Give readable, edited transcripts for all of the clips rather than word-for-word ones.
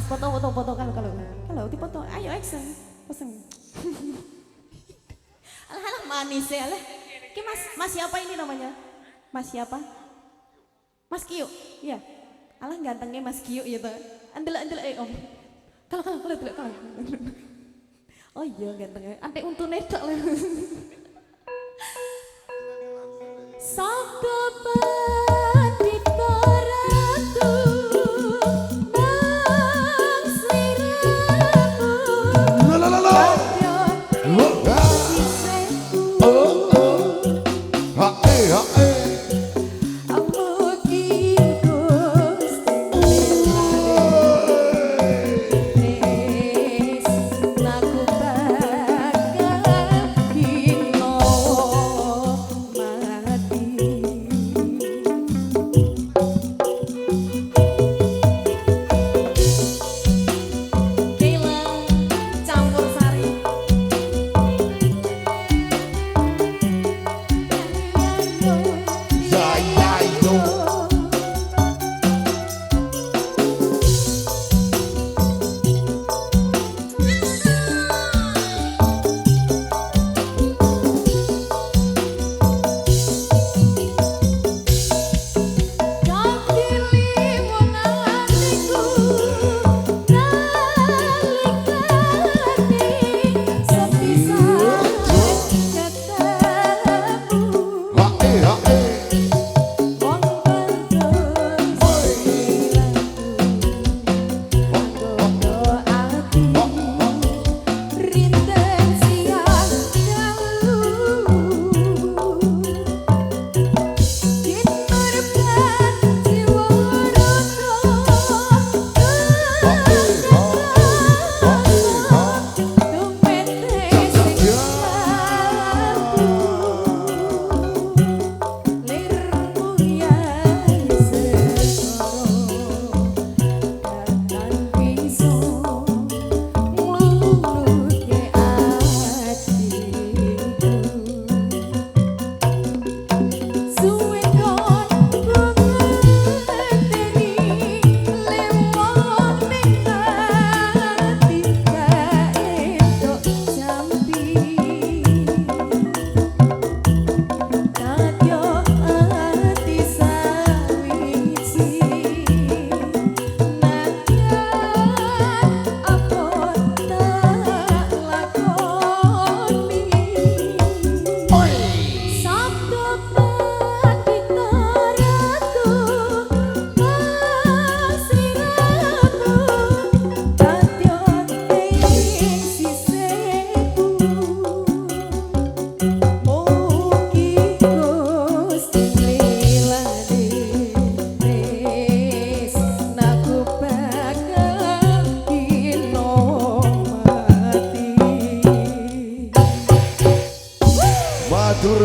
foto kalau dipoto ayo action pasang. Alah manis ya alah. Ki Mas siapa ini namanya? Mas siapa? Mas Kio. Iya. Alah gantengnya Mas Kio ya tuh. Andel Om. Kalau. Oh iya gantengnya. Antek untune tok lho. Saka pandita ratu nang sliramu.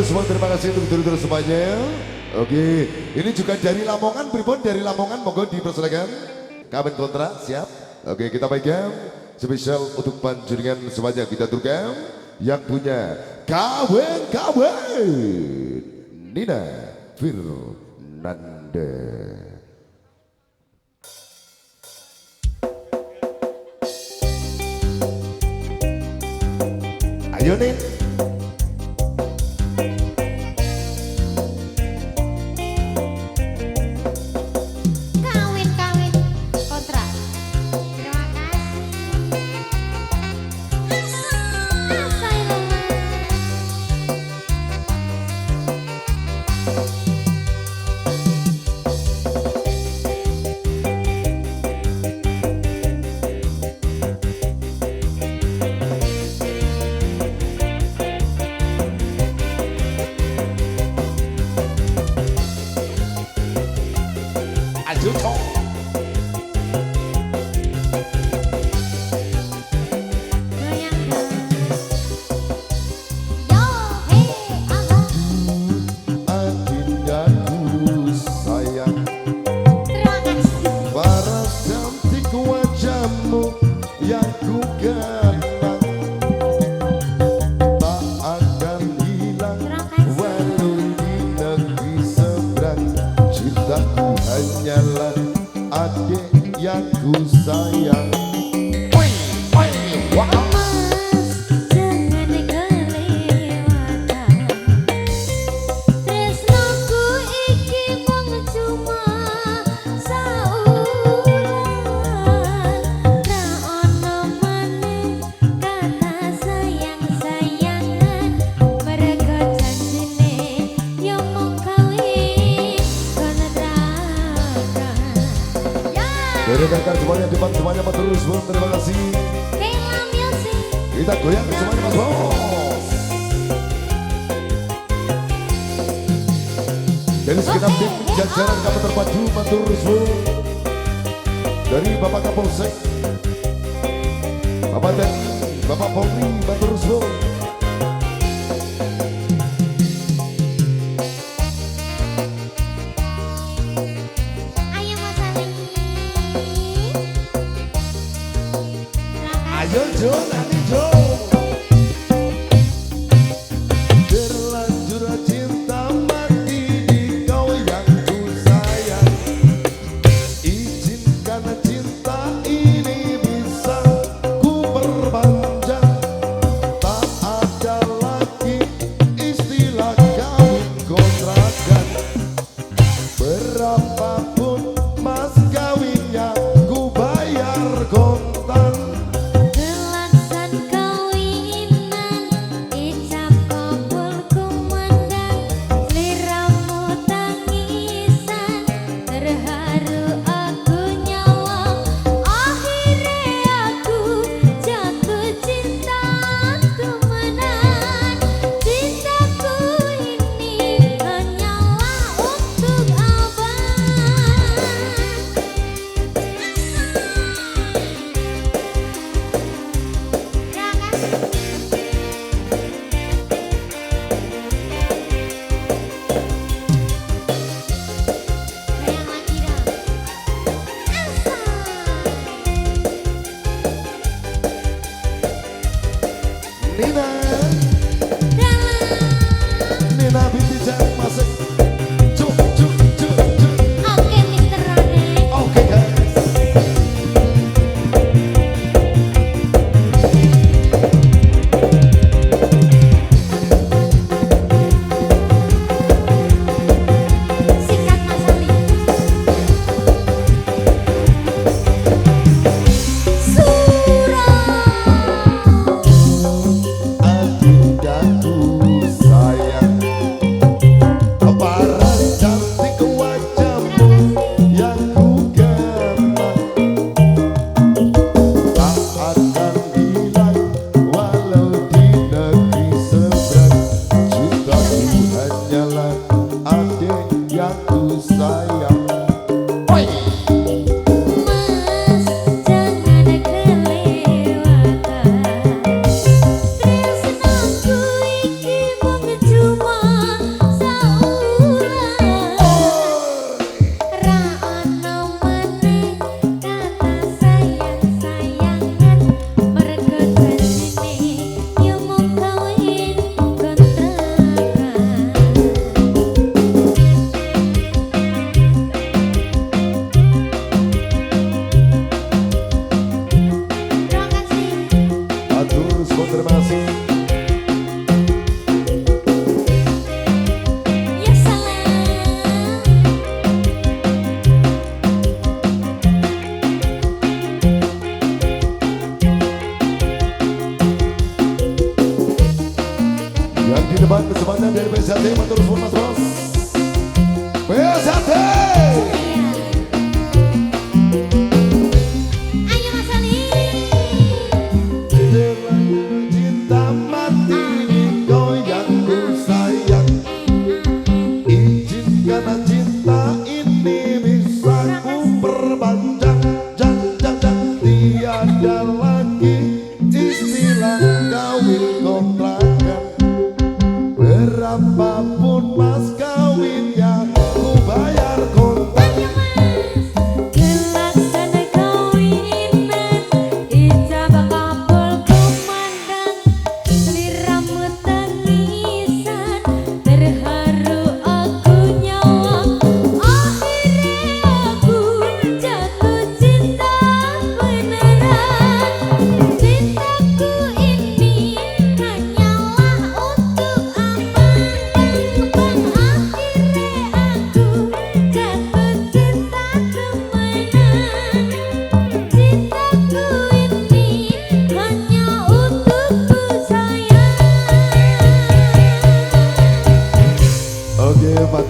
Semua terima kasih untuk dulur-dulur semuanya. Oke, ini juga dari Lamongan, pripun dari Lamongan, monggo dipersilakan. Kawin kontrak siap. Oke, kita pegang spesial untuk panjenengan semuanya kita turkan yang punya kawin Nina Firnanda. Ayo nih. Hanyalah adik yang ku sayang. Oi, oi, wah. Dari rekan semuanya, depan semuanya terus, terima kasih. Kita goyang semuanya Mas Bos. Dari segenap tim jajaran kami terpadu matur suwun. Dari Bapak Kapolsek, Bapak TNI, Bapak Polri matur suwun. Ayo Jo, nanti Jo. Terlanjur cinta mati di kau yang ku sayang. Izinkan cinta ini bisa ku perpanjang. Tak ada lagi istilah kawin kontrakan. Berapapun mas kawinnya ku bayar kontan. Nina binti Jang masuk. Cuk, cuk, cuk, cuk. Oke Mr. Rane. Oke guys. Sikat Mas Ali. Adindaku sayang, para cantik wajahmu yang ku gemar. Tak akan hilang walau di negeri seberang. Cintaku hanyalah adik yang ku sayang. Oi! Mas jangan kelewatan. Tresnaku iki mung cuma sauran. Ra ono maneh kata sayang-sayangan. Mergo janjine yo mung kawin kontrakan. Terima kasih. Atur konfirmasi. Ya salam. Yang di depan kesempatan dari BSAT matur suwun Mas Bos. BSAT. Ayo Mas Ali. Terlanjur cinta mati di kau yang ku sayang. Izinkan cinta ini bisa ku perpanjang. Jang, jang, jang. Tiada lagi istilah kawin kontrakan. Berapapun mas kawinnya ku bayar kontan. Gelasan kawinan ijab kabul kumandang. Liramu tangisan terharu aku nyawang. Akhirnya aku jatuh cinta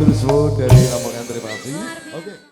matur suwun dari Lamongan, terima kasih. Oke.